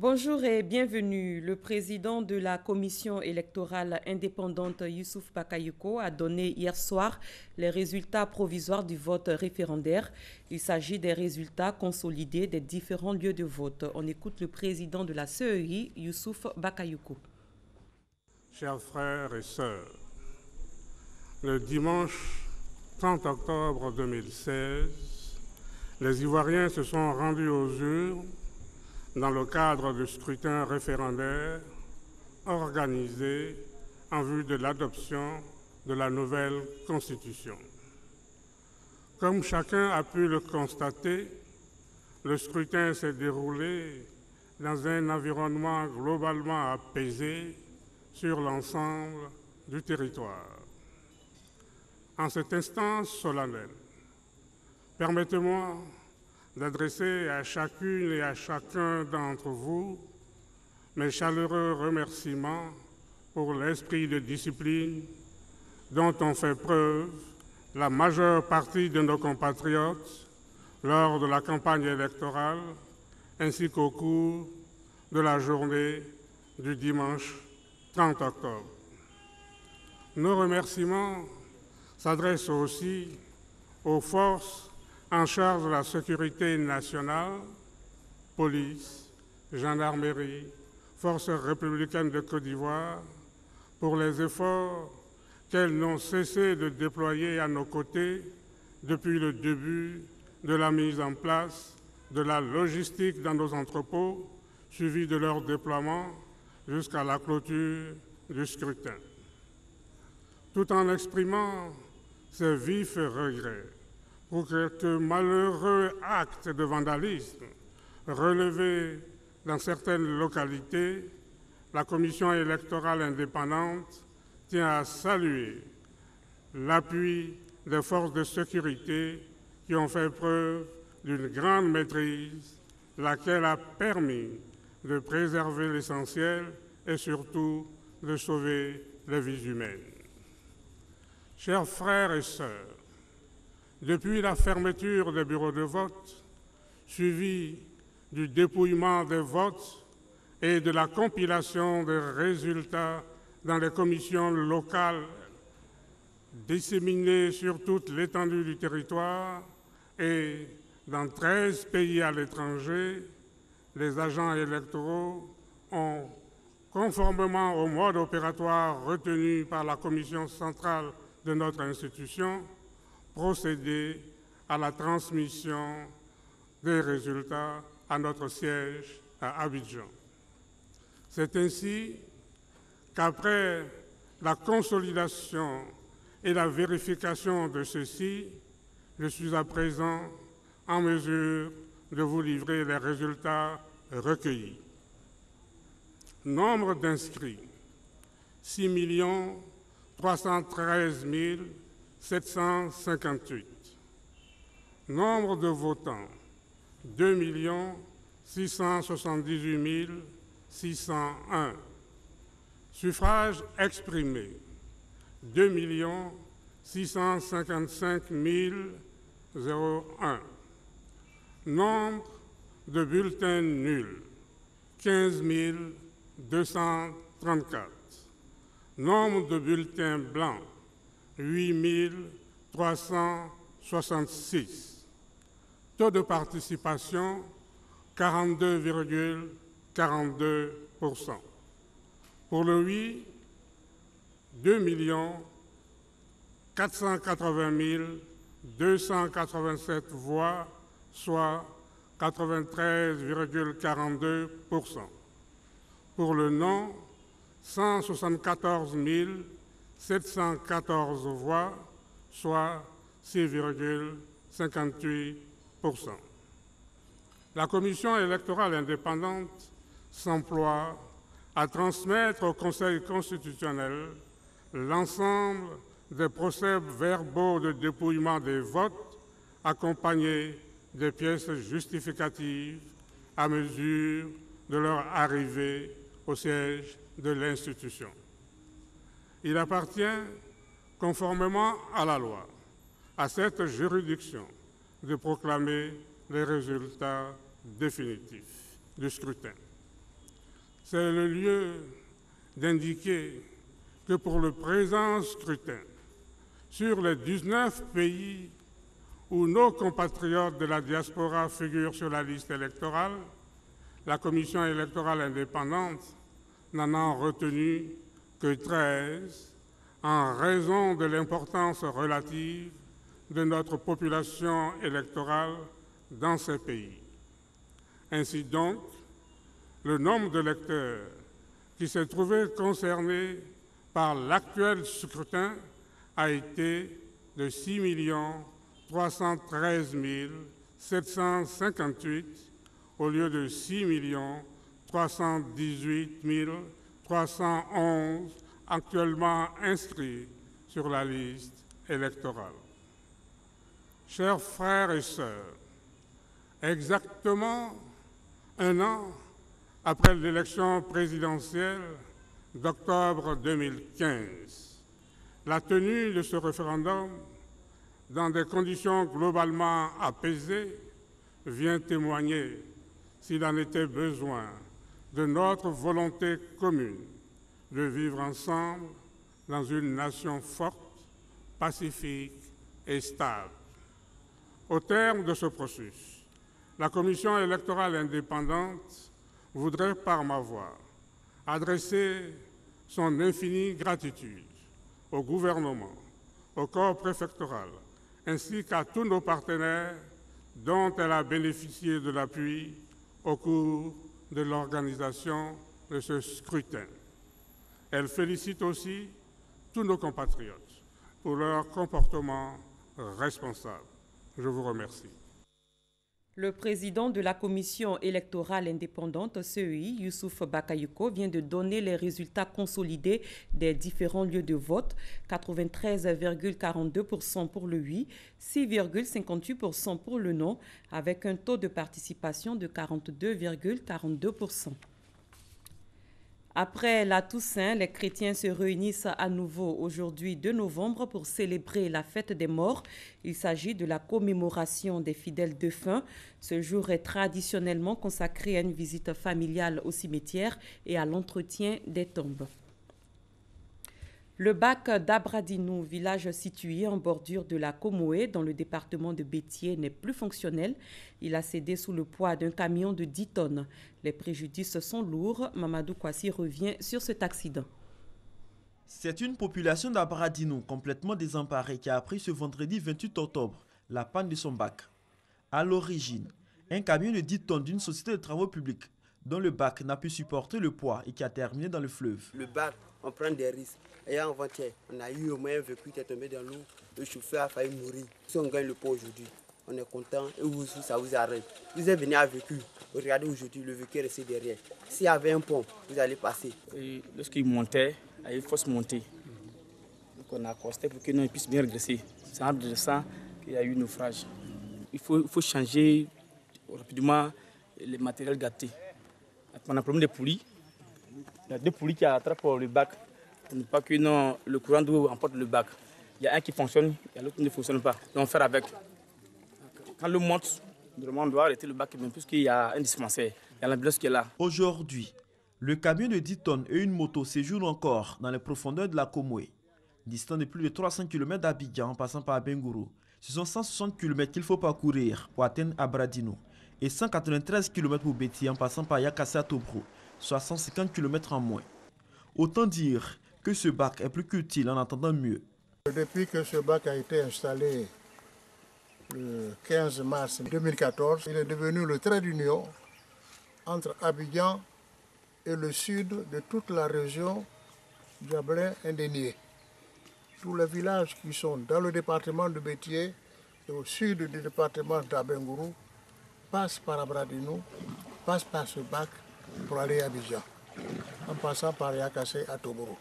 Bonjour et bienvenue. Le président de la commission électorale indépendante Youssouf Bakayoko a donné hier soir les résultats provisoires du vote référendaire. Il s'agit des résultats consolidés des différents lieux de vote. On écoute le président de la CEI, Youssouf Bakayoko. Chers frères et sœurs, le dimanche 30 octobre 2016, les Ivoiriens se sont rendus aux urnes dans le cadre du scrutin référendaire organisé en vue de l'adoption de la nouvelle Constitution. Comme chacun a pu le constater, le scrutin s'est déroulé dans un environnement globalement apaisé sur l'ensemble du territoire. En cet instant solennel, permettez-moi d'adresser à chacune et à chacun d'entre vous mes chaleureux remerciements pour l'esprit de discipline dont ont fait preuve la majeure partie de nos compatriotes lors de la campagne électorale ainsi qu'au cours de la journée du dimanche 30 octobre. Nos remerciements s'adressent aussi aux forces en charge de la sécurité nationale, police, gendarmerie, forces républicaines de Côte d'Ivoire, pour les efforts qu'elles n'ont cessé de déployer à nos côtés depuis le début de la mise en place de la logistique dans nos entrepôts, suivi de leur déploiement jusqu'à la clôture du scrutin. Tout en exprimant ces vifs regrets pour quelques malheureux actes de vandalisme relevés dans certaines localités, la Commission électorale indépendante tient à saluer l'appui des forces de sécurité qui ont fait preuve d'une grande maîtrise, laquelle a permis de préserver l'essentiel et surtout de sauver les vies humaines. Chers frères et sœurs, depuis la fermeture des bureaux de vote, suivie du dépouillement des votes et de la compilation des résultats dans les commissions locales disséminées sur toute l'étendue du territoire et dans 13 pays à l'étranger, les agents électoraux ont, conformément au mode opératoire retenu par la commission centrale de notre institution, procéder à la transmission des résultats à notre siège à Abidjan. C'est ainsi qu'après la consolidation et la vérification de ceux-ci, je suis à présent en mesure de vous livrer les résultats recueillis. Nombre d'inscrits, 6 313 758. Nombre de votants, 2 678 601. Suffrages exprimés, 2 655 001. Nombre de bulletins nuls, 15 234. Nombre de bulletins blancs, 8 366. Taux de participation, 42,42%. Pour le oui, 2 480 287 voix, soit 93,42%. Pour le non, 174 714 voix, soit 6,58%. La Commission électorale indépendante s'emploie à transmettre au Conseil constitutionnel l'ensemble des procès-verbaux de dépouillement des votes accompagnés des pièces justificatives à mesure de leur arrivée au siège de l'institution. Il appartient, conformément à la loi, à cette juridiction de proclamer les résultats définitifs du scrutin. c'est le lieu d'indiquer que pour le présent scrutin, sur les 19 pays où nos compatriotes de la diaspora figurent sur la liste électorale, la Commission électorale indépendante n'en a retenu que 13 en raison de l'importance relative de notre population électorale dans ces pays. Ainsi donc, le nombre d'électeurs qui s'est trouvé concerné par l'actuel scrutin a été de 6 313 758 au lieu de 6 318 311 actuellement inscrits sur la liste électorale. Chers frères et sœurs, exactement un an après l'élection présidentielle d'octobre 2015, la tenue de ce référendum, dans des conditions globalement apaisées, vient témoigner, s'il en était besoin, de notre volonté commune de vivre ensemble dans une nation forte, pacifique et stable. Au terme de ce processus, la Commission électorale indépendante voudrait par ma voix adresser son infinie gratitude au gouvernement, au corps préfectoral, ainsi qu'à tous nos partenaires dont elle a bénéficié de l'appui au cours de l'organisation de ce scrutin. Elle félicite aussi tous nos compatriotes pour leur comportement responsable. Je vous remercie. Le président de la Commission électorale indépendante, CEI, Youssouf Bakayoko, vient de donner les résultats consolidés des différents lieux de vote. 93,42% pour le oui, 6,58% pour le non, avec un taux de participation de 42,42%. Après la Toussaint, les chrétiens se réunissent à nouveau aujourd'hui 2 novembre pour célébrer la fête des morts. Il s'agit de la commémoration des fidèles défunts. Ce jour est traditionnellement consacré à une visite familiale au cimetière et à l'entretien des tombes. Le bac d'Abradinou, village situé en bordure de la Comoé, dans le département de Bétié, n'est plus fonctionnel. Il a cédé sous le poids d'un camion de 10 tonnes. Les préjudices sont lourds. Mamadou Kwasi revient sur cet accident. C'est une population d'Abradinou complètement désemparée qui a appris ce vendredi 28 octobre la panne de son bac. À l'origine, un camion de 10 tonnes d'une société de travaux publics dont le bac n'a pu supporter le poids et qui a terminé dans le fleuve. Le bac, on prend des risques. Et avant-hier, on a eu au moins un véhicule qui est tombé dans l'eau. Le chauffeur a failli mourir. Si on gagne le pot aujourd'hui, on est content et vous aussi, ça vous arrête. Vous êtes venu à véhicule. Regardez aujourd'hui, le véhicule est resté derrière. S'il y avait un pont, vous allez passer. Lorsqu'il montait, il y a une fausse montée. Donc on a accosté pour qu'il puisse bien redresser. C'est en redressant qu'il y a eu naufrage. Il faut changer rapidement les matériels gâtés. On a un problème de poulies. Il y a 2 poulies qui attrapent le bac. Pour ne pas que le courant d'eau emporte le bac. Il y a un qui fonctionne et l'autre qui ne fonctionne pas. Donc on fait avec. Quand l'eau monte, on doit arrêter le bac, même puisqu'il y a un dispensaire. Il y a l'ambulance qui est là. Aujourd'hui, le camion de 10 tonnes et une moto séjournent encore dans les profondeurs de la Comoé. Distant de plus de 300 km d'Abidjan en passant par Bengourou, ce sont 160 km qu'il faut parcourir pour atteindre Abradinou et 193 km pour Bétié en passant par Yakassé à Tobrou, soit 150 km en moins. Autant dire que ce bac est plus qu'utile en attendant mieux. Depuis que ce bac a été installé le 15 mars 2014, il est devenu le trait d'union entre Abidjan et le sud de toute la région Djablin-Indénié. Tous les villages qui sont dans le département de Bétié et au sud du département d'Abengourou passent par Abradinou, passent par ce bac pour aller à Abidjan, en passant par Yakassé à Tobrou.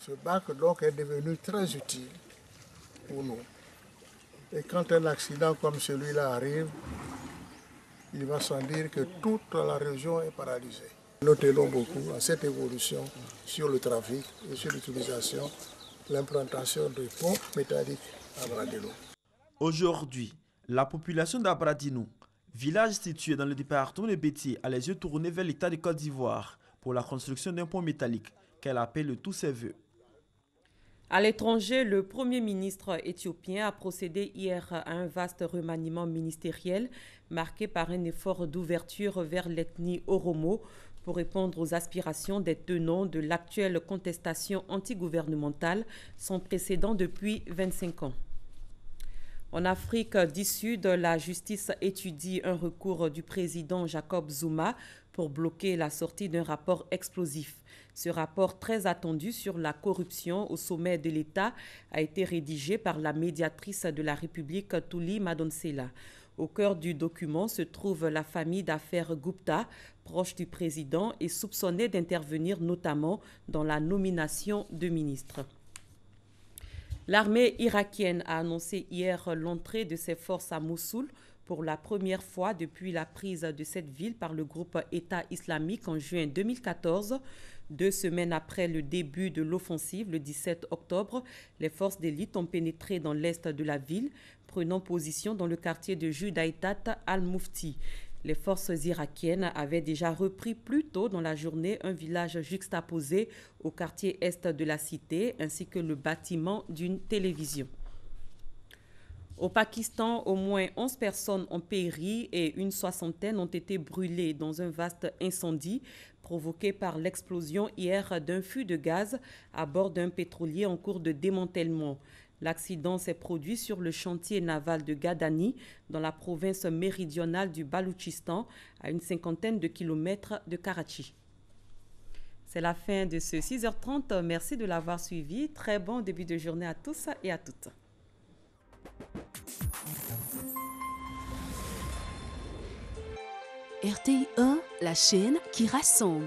Ce bac donc est devenu très utile pour nous. Et quand un accident comme celui-là arrive, il va sans dire que toute la région est paralysée. Nous tenons beaucoup à cette évolution sur le trafic et sur l'utilisation, l'implantation de ponts métalliques à Abradinou. Aujourd'hui, la population d'Abradinou Village situé dans le département de Béti a les yeux tournés vers l'État de Côte d'Ivoire pour la construction d'un pont métallique qu'elle appelle de tous ses voeux. À l'étranger, le Premier ministre éthiopien a procédé hier à un vaste remaniement ministériel marqué par un effort d'ouverture vers l'ethnie Oromo pour répondre aux aspirations des tenants de l'actuelle contestation antigouvernementale sans précédent depuis 25 ans. En Afrique du Sud, la justice étudie un recours du président Jacob Zuma pour bloquer la sortie d'un rapport explosif. Ce rapport très attendu sur la corruption au sommet de l'État a été rédigé par la médiatrice de la République, Thuli Madonsela. Au cœur du document se trouve la famille d'affaires Gupta, proche du président et soupçonnée d'intervenir notamment dans la nomination de ministres. L'armée irakienne a annoncé hier l'entrée de ses forces à Mossoul pour la première fois depuis la prise de cette ville par le groupe État islamique en juin 2014. 2 semaines après le début de l'offensive, le 17 octobre, les forces d'élite ont pénétré dans l'est de la ville, prenant position dans le quartier de Judaïtat al-Mufti. Les forces irakiennes avaient déjà repris plus tôt dans la journée un village juxtaposé au quartier est de la cité, ainsi que le bâtiment d'une télévision. Au Pakistan, au moins 11 personnes ont péri et une soixantaine ont été brûlées dans un vaste incendie provoqué par l'explosion hier d'un fût de gaz à bord d'un pétrolier en cours de démantèlement. L'accident s'est produit sur le chantier naval de Gadani, dans la province méridionale du Baloutchistan, à une 50aine de kilomètres de Karachi. C'est la fin de ce 6h30. Merci de l'avoir suivi. Très bon début de journée à tous et à toutes. RTI 1, la chaîne qui rassemble.